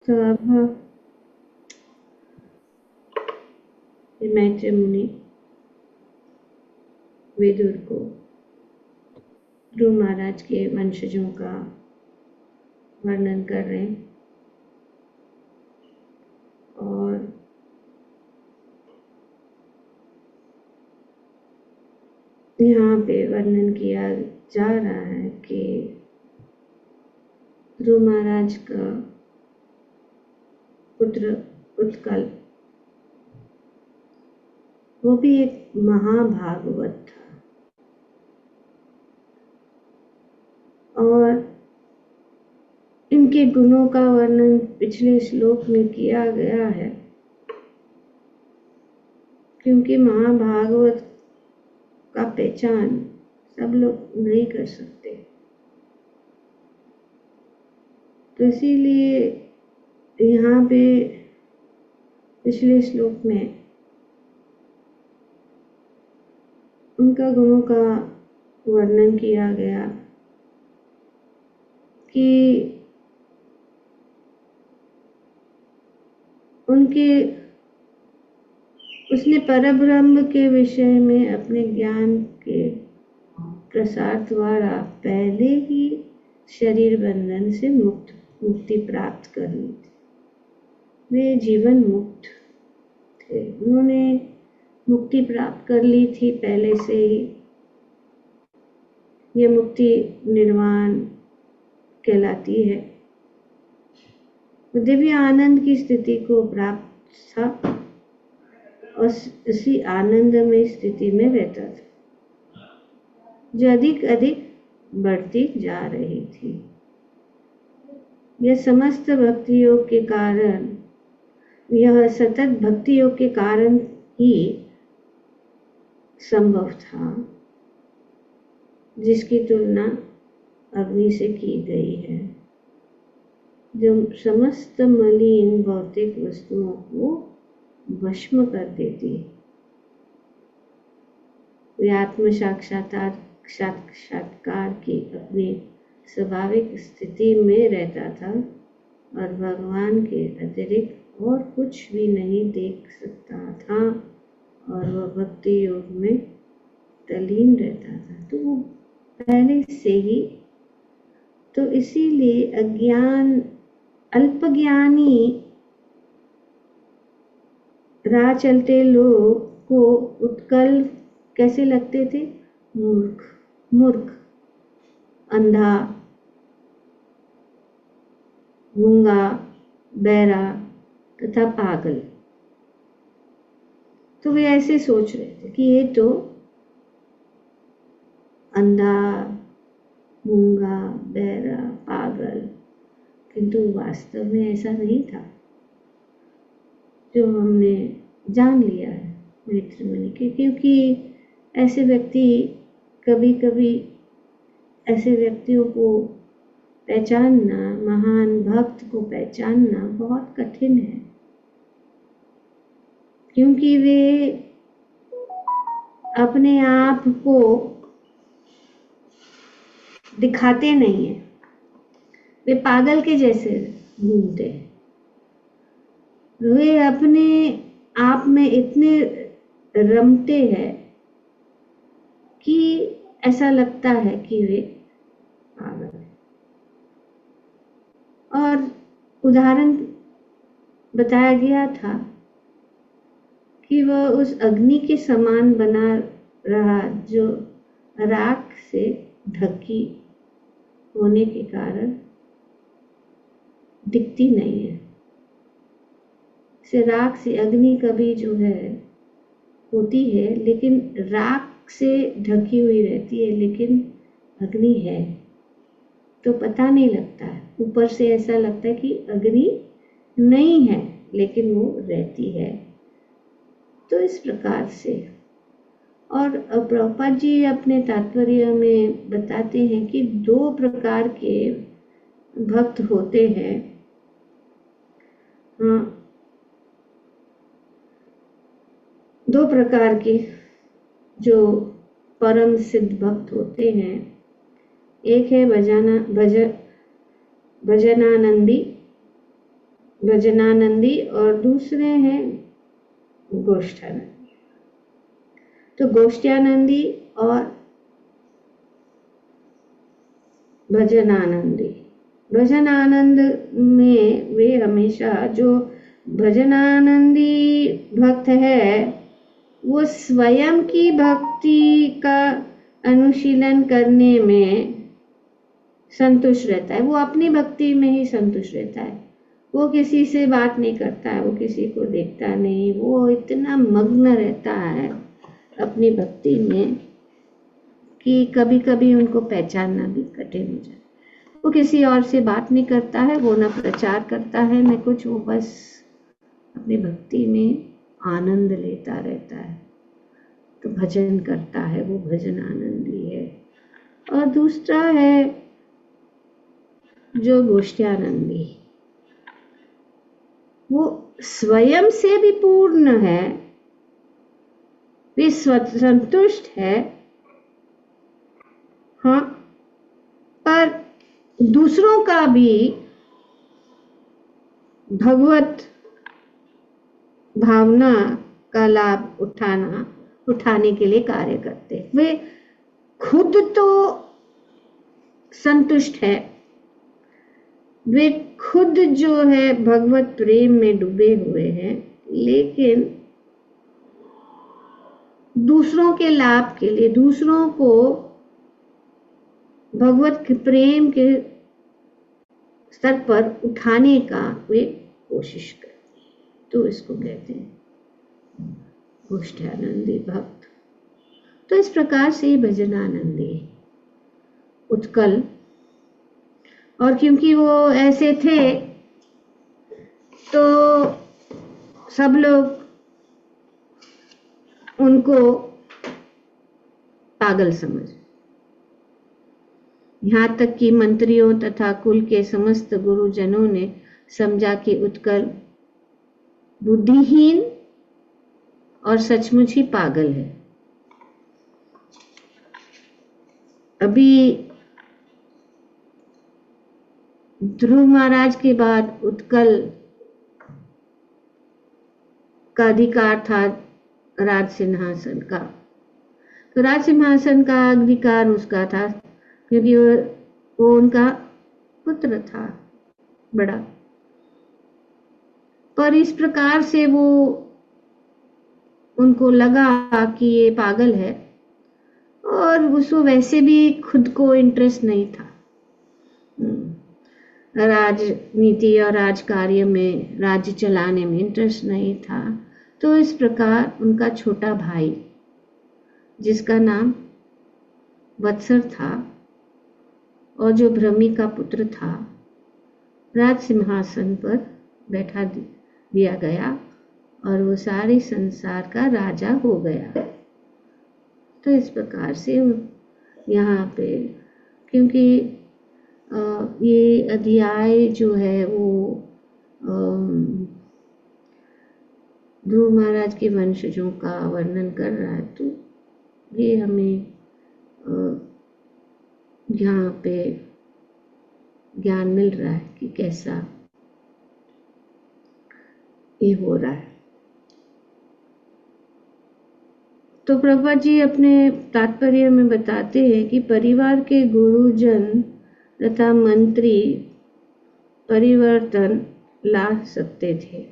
तो अब मैत्रेय मुनि विदुर को ध्रुव महाराज के वंशजों का वर्णन कर रहे हैं और यहाँ पे वर्णन किया जा रहा है कि ध्रुव महाराज का पुत्र उत्कल वो भी एक महाभागवत था और इनके गुणों का वर्णन पिछले श्लोक में किया गया है, क्योंकि महाभागवत का पहचान सब लोग नहीं कर सकते, तो इसीलिए यहाँ पे पिछले श्लोक में उनका गुणों का वर्णन किया गया कि उसने परब्रह्म के विषय में अपने ज्ञान के प्रसार द्वारा पहले ही शरीर बंधन से मुक्ति प्राप्त कर ली थी। वे जीवन मुक्त थे, उन्होंने मुक्ति प्राप्त कर ली थी पहले से ही। यह मुक्ति निर्वाण कहलाती है। दिव्य आनंद की स्थिति को प्राप्त था और उसी आनंद में स्थिति में रहता था, जो अधिक अधिक बढ़ती जा रही थी। यह समस्त भक्ति योग के कारण, यह सतत भक्ति योग के कारण ही संभव था, जिसकी तुलना अग्नि से की गई है, जो समस्त मलिन भौतिक वस्तुओं को भस्म कर देती है। वे आत्म साक्षात्कार की अपनी स्वाभाविक स्थिति में रहता था और भगवान के अतिरिक्त और कुछ भी नहीं देख सकता था और वह भक्ति योग में तल्लीन रहता था। तो वो पहले से ही, तो इसीलिए अल्पज्ञानी राह चलते लोग को उत्कल कैसे लगते थे? मूर्ख, अंधा, गूंगा, बहरा तथा पागल। तो वे ऐसे सोच रहे थे कि ये तो अंधा, गूंगा, बहरा, पागल, किंतु वास्तव में ऐसा नहीं था, जो हमने जान लिया है मैत्रेय मुनि के। क्योंकि ऐसे व्यक्ति कभी ऐसे व्यक्तियों को पहचानना, महान भक्त को पहचानना बहुत कठिन है, क्योंकि वे अपने आप को दिखाते नहीं है। वे पागल के जैसे घूमते हैं। वे अपने आप में इतने रमते हैं कि ऐसा लगता है कि वे पागल हैं। और उदाहरण बताया गया था कि वह उस अग्नि के समान बना रहा जो राख से ढकी होने के कारण दिखती नहीं है। से राख से अग्नि कभी जो है होती है, लेकिन राख से ढकी हुई रहती है, लेकिन अग्नि है तो पता नहीं लगता है। ऊपर से ऐसा लगता है कि अग्नि नहीं है, लेकिन वो रहती है। तो इस प्रकार से, और प्रभुपाद जी अपने तात्पर्य में बताते हैं कि 2 प्रकार के भक्त होते हैं। हाँ, 2 प्रकार के जो परम सिद्ध भक्त होते हैं। एक है भजनानंदी भजनानंदी और दूसरे हैं गोष्ठानंदी। तो गोष्ठानंदी और भजनानंदी, भजन आनंद में वे हमेशा, जो भजनानंदी भक्त है वो स्वयं की भक्ति का अनुशीलन करने में संतुष्ट रहता है, वो अपनी भक्ति में ही संतुष्ट रहता है, वो किसी से बात नहीं करता है, वो किसी को देखता नहीं, वो इतना मग्न रहता है अपनी भक्ति में कि कभी कभी उनको पहचानना भी कठिन हो जाए। वो किसी और से बात नहीं करता है, वो ना प्रचार करता है न कुछ, वो बस अपनी भक्ति में आनंद लेता रहता है, तो भजन करता है, वो भजन आनंदी है। और दूसरा है जो गोष्ठानंदी, वो स्वयं से भी पूर्ण है, वे संतुष्ट है, हाँ, पर दूसरों का भी भगवत भावना का लाभ उठाने के लिए कार्य करते। वे खुद तो संतुष्ट है, वे खुद जो है भगवत प्रेम में डूबे हुए हैं, लेकिन दूसरों के लाभ के लिए, दूसरों को भगवत प्रेम के स्तर पर उठाने का वे कोशिश करते हैं, तो इसको कहते हैं गोष्ठानंदी भक्त। तो इस प्रकार से भजनानंदी उत्कल, और क्योंकि वो ऐसे थे तो सब लोग उनको पागल समझ, यहाँ तक कि मंत्रियों तथा कुल के समस्त गुरुजनों ने समझा कि उत्कल बुद्धिहीन और सचमुच ही पागल है। अभी ध्रुव महाराज के बाद उत्कल का अधिकार था राज सिंहासन का, तो राज सिंहासन का अधिकार उसका था क्योंकि वो उनका पुत्र था बड़ा। पर इस प्रकार से वो उनको लगा कि ये पागल है, और उसको वैसे भी खुद को इंटरेस्ट नहीं था राजनीति और राजकार्य में, राज्य चलाने में इंटरेस्ट नहीं था। तो इस प्रकार उनका छोटा भाई जिसका नाम वत्सर था और जो भ्रमी का पुत्र था, राज सिंहासन पर बैठा दिया गया और वो सारे संसार का राजा हो गया। तो इस प्रकार से यहाँ पे, क्योंकि ये अध्याय जो है वो ध्रुव महाराज के वंशजों का वर्णन कर रहा है, तो ये हमें यहाँ पे ज्ञान मिल रहा है कि कैसा ये हो रहा है। तो प्रभुपाद जी अपने तात्पर्य में बताते हैं कि परिवार के गुरुजन तथा मंत्री परिवर्तन ला सकते थे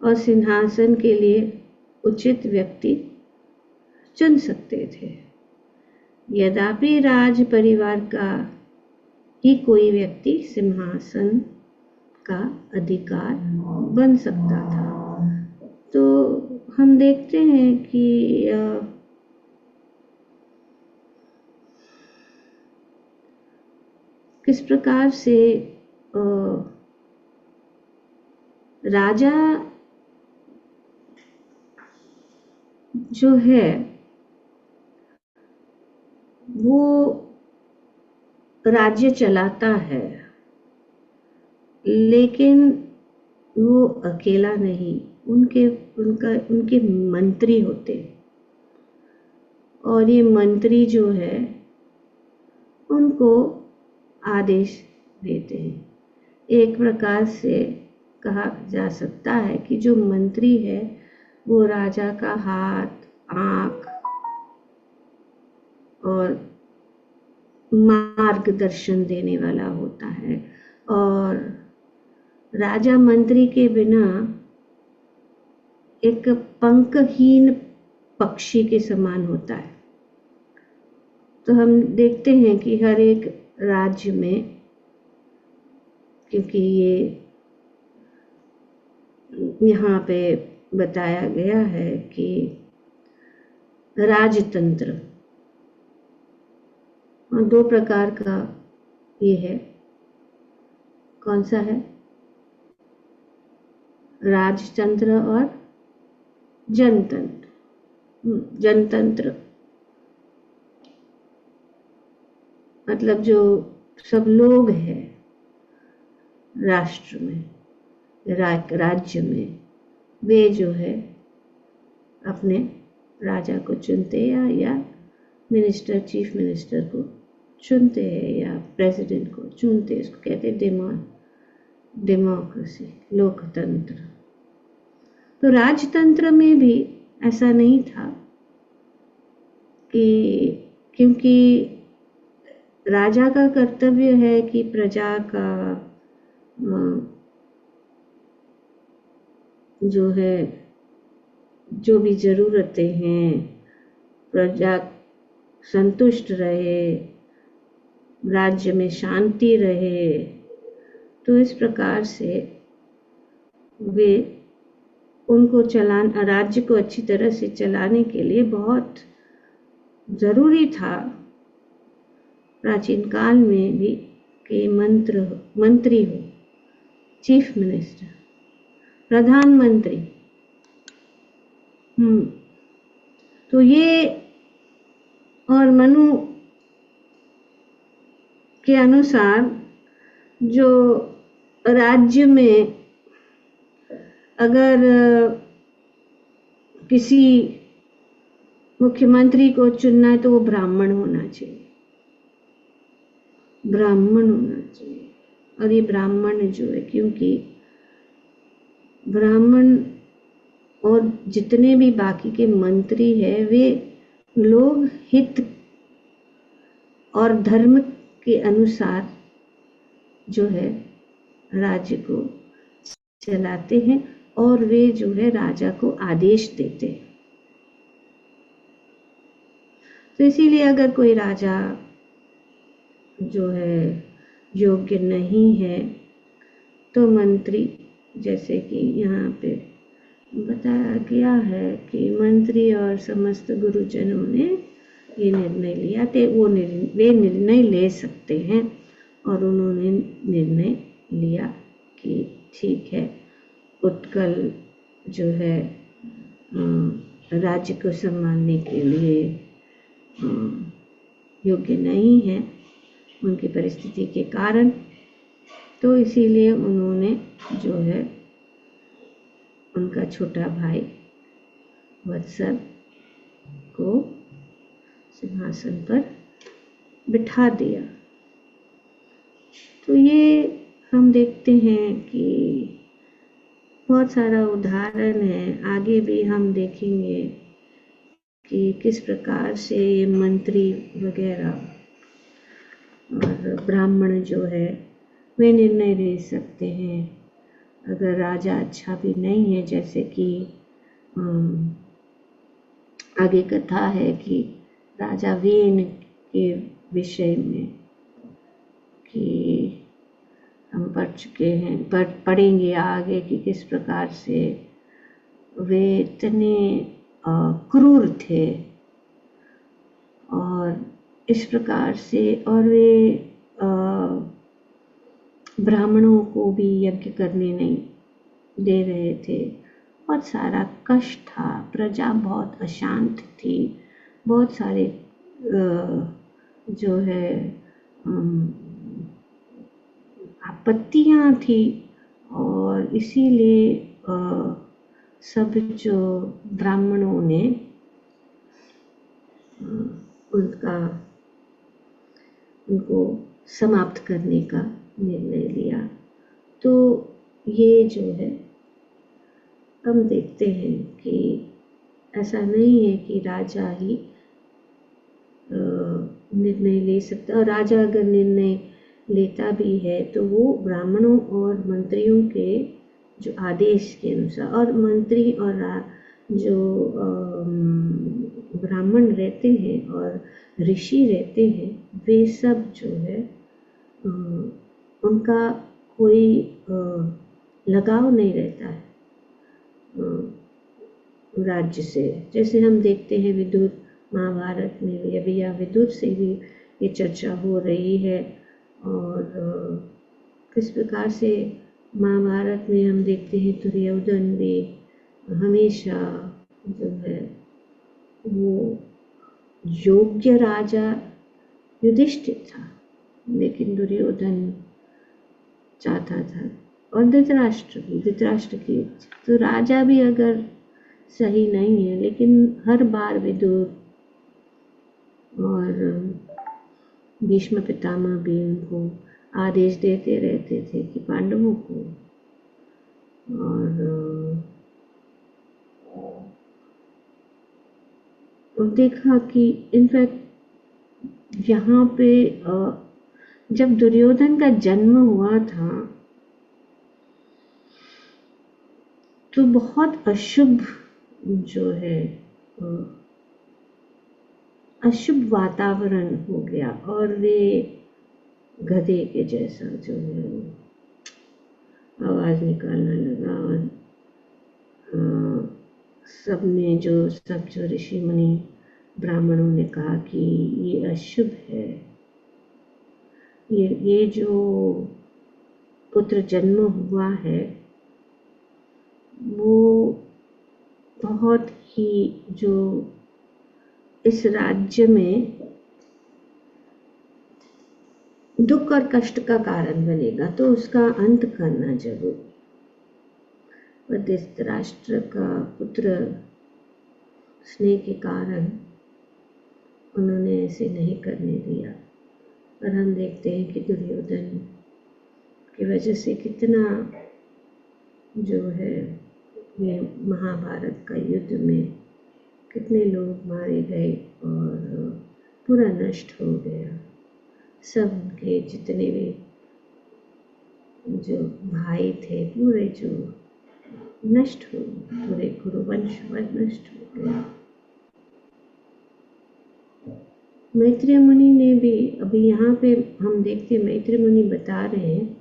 और सिंहासन के लिए उचित व्यक्ति चुन सकते थे, यद्यपि राज परिवार का ही कोई व्यक्ति सिंहासन का अधिकार बन सकता था। तो हम देखते हैं कि किस प्रकार से राजा जो है वो राज्य चलाता है, लेकिन वो अकेला नहीं, उनके मंत्री होते, और ये मंत्री जो है उनको आदेश देते हैं। एक प्रकार से कहा जा सकता है कि जो मंत्री है वो राजा का हाथ, आँख और मार्गदर्शन देने वाला होता है। और राजा मंत्री के बिना एक पंखहीन पक्षी के समान होता है। तो हम देखते हैं कि हर एक राज्य में, क्योंकि ये यहाँ पे बताया गया है कि राजतंत्र और दो प्रकार का ये है। कौन सा है? राजतंत्र और जनतंत्र। जनतंत्र मतलब जो सब लोग हैं राष्ट्र में, राज्य में, वे जो है अपने राजा को चुनते या मिनिस्टर, चीफ मिनिस्टर को चुनते हैं या प्रेसिडेंट को चुनते हैं। इसको कहते हैं डेमोक्रेसी, लोकतंत्र। तो राजतंत्र में भी ऐसा नहीं था कि, क्योंकि राजा का कर्तव्य है कि प्रजा का जो है, जो भी ज़रूरतें हैं, प्रजा संतुष्ट रहे, राज्य में शांति रहे। तो इस प्रकार से वे उनको राज्य को अच्छी तरह से चलाने के लिए बहुत ज़रूरी था प्राचीन काल में भी कि मंत्री हो, चीफ मिनिस्टर, प्रधानमंत्री। तो ये, और मनु के अनुसार जो राज्य में अगर किसी मुख्यमंत्री को चुनना है तो वो ब्राह्मण होना चाहिए, ब्राह्मण होना चाहिए। और ये ब्राह्मण जो है, क्योंकि ब्राह्मण और जितने भी बाकी के मंत्री हैं वे लोग हित और धर्म के अनुसार जो है राज्य को चलाते हैं और वे जो है राजा को आदेश देते हैं। तो इसीलिए अगर कोई राजा जो है योग्य नहीं है तो मंत्री, जैसे कि यहाँ पे बताया गया है कि मंत्री और समस्त गुरुजनों ने ये निर्णय लिया थे, वे निर्णय ले सकते हैं। और उन्होंने निर्णय लिया कि ठीक है, उत्कल जो है राज्य को संभालने के लिए योग्य नहीं है उनकी परिस्थिति के कारण। तो इसीलिए उन्होंने जो है उनका छोटा भाई वत्सल को सिंहासन पर बिठा दिया। तो ये हम देखते हैं कि बहुत सारा उदाहरण है, आगे भी हम देखेंगे कि किस प्रकार से ये मंत्री वगैरह और ब्राह्मण जो है वे निर्णय ले सकते हैं। अगर राजा अच्छा भी नहीं है, जैसे कि आगे कथा है कि राजा वेन के विषय में कि हम पढ़ चुके हैं, पढ़ेंगे आगे कि किस प्रकार से वे इतने क्रूर थे और इस प्रकार से, और वे ब्राह्मणों को भी यज्ञ करने नहीं दे रहे थे। बहुत सारा कष्ट था, प्रजा बहुत अशांत थी, बहुत सारे जो है आपत्तियाँ थी। और इसीलिए सब जो ब्राह्मणों ने उनको समाप्त करने का निर्णय लिया तो ये जो है हम देखते हैं कि ऐसा नहीं है कि राजा ही निर्णय ले सकता, और राजा अगर निर्णय लेता भी है तो वो ब्राह्मणों और मंत्रियों के जो आदेश के अनुसार, और मंत्री और जो ब्राह्मण रहते हैं और ऋषि रहते हैं, वे सब जो है उनका कोई लगाव नहीं रहता है राज्य से। जैसे हम देखते हैं विदुर महाभारत में भी, अभी या विदुर से भी ये चर्चा हो रही है, और किस प्रकार से महाभारत में हम देखते हैं दुर्योधन भी हमेशा जो है वो योग्य राजा युधिष्ठिर था, लेकिन दुर्योधन चाहता था, और धृतराष्ट्र की। तो राजा भी अगर सही नहीं है, लेकिन हर बार विदुर और भीष्म पितामह भी उनको आदेश देते रहते थे कि पांडवों को, और देखा कि इनफैक्ट यहाँ पे जब दुर्योधन का जन्म हुआ था तो बहुत अशुभ जो है अशुभ वातावरण हो गया, और वे गधे के जैसा जो है आवाज निकालने लगा, और सब जो ऋषि मुनि ब्राह्मणों ने कहा कि ये अशुभ है, ये जो पुत्र जन्म हुआ है वो बहुत ही जो इस राज्य में दुख और कष्ट का कारण बनेगा, तो उसका अंत करना जरूर। पर धृतराष्ट्र का पुत्र स्नेह के कारण उन्होंने ऐसे नहीं करने दिया, और हम देखते हैं कि दुर्योधन की वजह से कितना जो है ये महाभारत का युद्ध में कितने लोग मारे गए और पूरा नष्ट हो गया। सब उनके जितने भी जो भाई थे पूरे जो नष्ट हो, पूरे कुरुवंश नष्ट हो गया। मैत्रेय मुनि ने भी, अभी यहाँ पे हम देखते हैं मैत्रेय मुनि बता रहे हैं,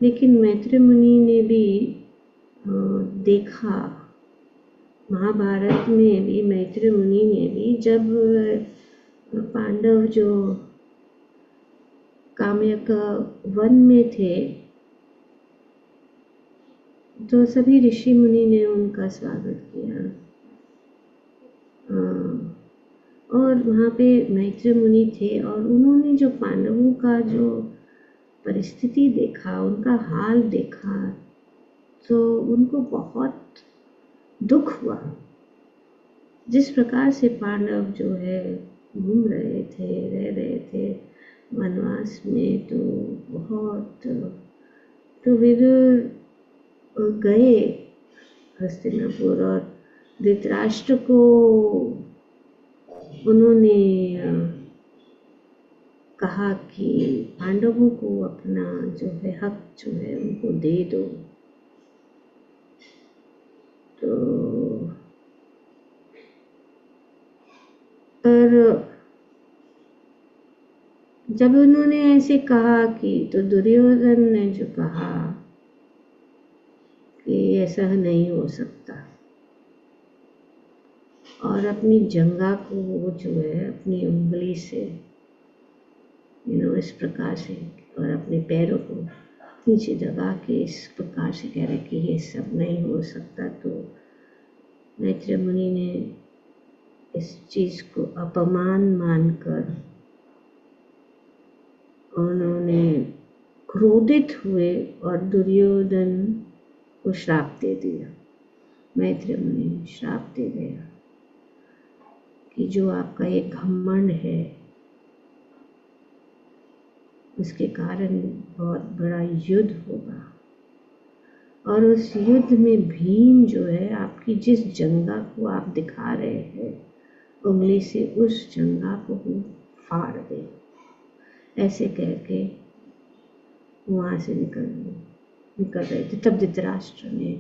लेकिन मैत्रेय मुनि ने भी देखा महाभारत में भी, मैत्रेय मुनि ने भी जब पांडव जो काम्यक वन में थे तो सभी ऋषि मुनि ने उनका स्वागत किया, और वहाँ पे मैत्रेय मुनि थे, और उन्होंने जो पांडवों का जो परिस्थिति देखा, उनका हाल देखा, तो उनको बहुत दुख हुआ। जिस प्रकार से पांडव जो है घूम रहे थे, रह रहे थे वनवास में, तो बहुत, तो विदुर गए हस्तिनापुर, और धृतराष्ट्र को उन्होंने कहा कि पांडवों को अपना जो है हक जो है उनको दे दो। तो पर जब उन्होंने ऐसे कहा कि, तो दुर्योधन ने जो कहा कि ऐसा नहीं हो सकता, और अपनी जंघा को वो जो है अपनी उंगली से इस प्रकार से, और अपने पैरों को नीचे दबा के इस प्रकार से कह रहे कि ये सब नहीं हो सकता। तो मैत्रेय मुनि ने इस चीज को अपमान मानकर उन्होंने क्रोधित हुए और दुर्योधन को श्राप दे दिया। मैत्रेय मुनि ने श्राप दे दिया कि जो आपका ये घमंड है उसके कारण बहुत बड़ा युद्ध होगा, और उस युद्ध में भीम जो है आपकी जिस जंगा को आप दिखा रहे हैं उंगली से, उस जंगा को वो फाड़ दे, ऐसे कह के वहाँ से निकल रहे थे। तब धृतराष्ट्र ने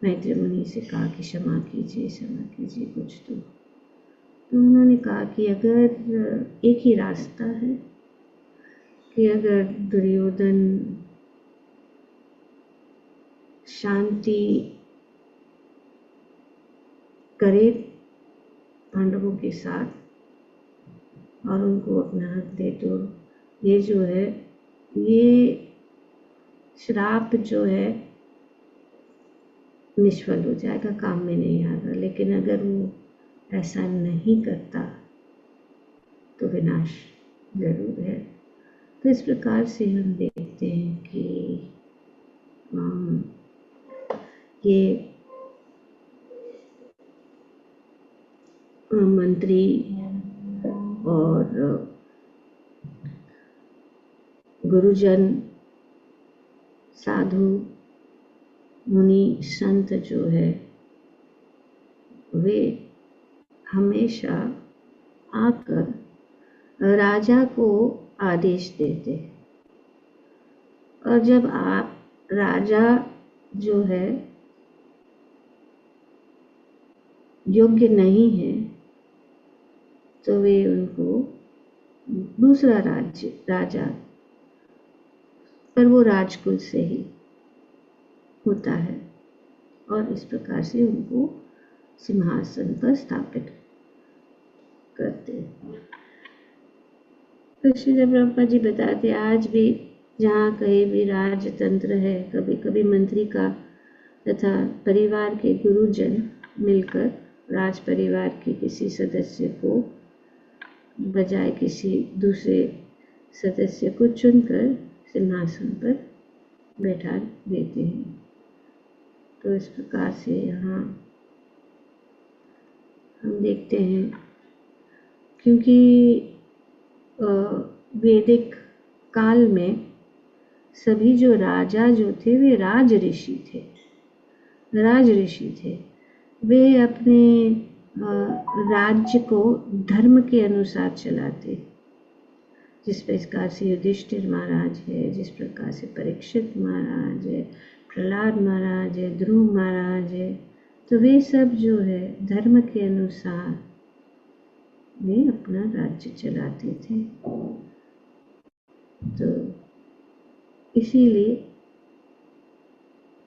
मैत्री मुनि से कहा कि क्षमा कीजिए कुछ तो उन्होंने कहा कि अगर एक ही रास्ता है कि अगर दुर्योधन शांति करे पांडवों के साथ और उनको अपना हक दे, तो ये जो है ये श्राप जो है निष्फल हो जाएगा, काम में नहीं आएगा। लेकिन अगर वो ऐसा नहीं करता तो विनाश जरूर है। तो इस प्रकार से हम देखते हैं कि ये मंत्री और गुरुजन, साधु, मुनि, संत जो है वे हमेशा आकर राजा को आदेश देते, और जब आप राजा जो है योग्य नहीं है तो वे उनको दूसरा राजा, पर वो राजकुल से ही होता है, और इस प्रकार से उनको सिंहासन पर स्थापित करते हैं। तो श्री प्रभुपाद जी बताते आज भी जहाँ कहीं भी राजतंत्र है, कभी कभी मंत्री का तथा परिवार के गुरुजन मिलकर राज परिवार के किसी सदस्य को बजाय किसी दूसरे सदस्य को चुनकर सिंहासन पर बैठा देते हैं। तो इस प्रकार से यहाँ हम देखते हैं, क्योंकि वैदिक काल में सभी जो राजा जो थे वे राज ऋषि थे। वे अपने राज्य को धर्म के अनुसार चलाते, जिस प्रकार से युधिष्ठिर महाराज है, जिस प्रकार से परीक्षित महाराज है, प्रहलाद महाराज है, ध्रुव महाराज है, तो वे सब जो है धर्म के अनुसार वे अपना राज्य चलाते थे। तो इसीलिए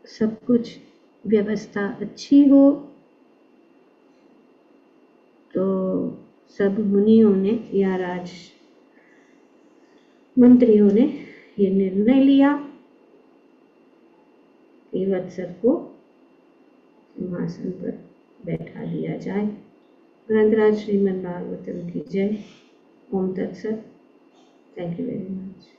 सब कुछ व्यवस्था अच्छी हो तो सब मुनियों ने या मंत्रियों ने ये निर्णय लिया कि वत्सर को सिंहासन पर बैठा दिया जाए। ग्रंथराज श्रीमद् भागवतम की जय। ओम तत्सत। Thank you very much.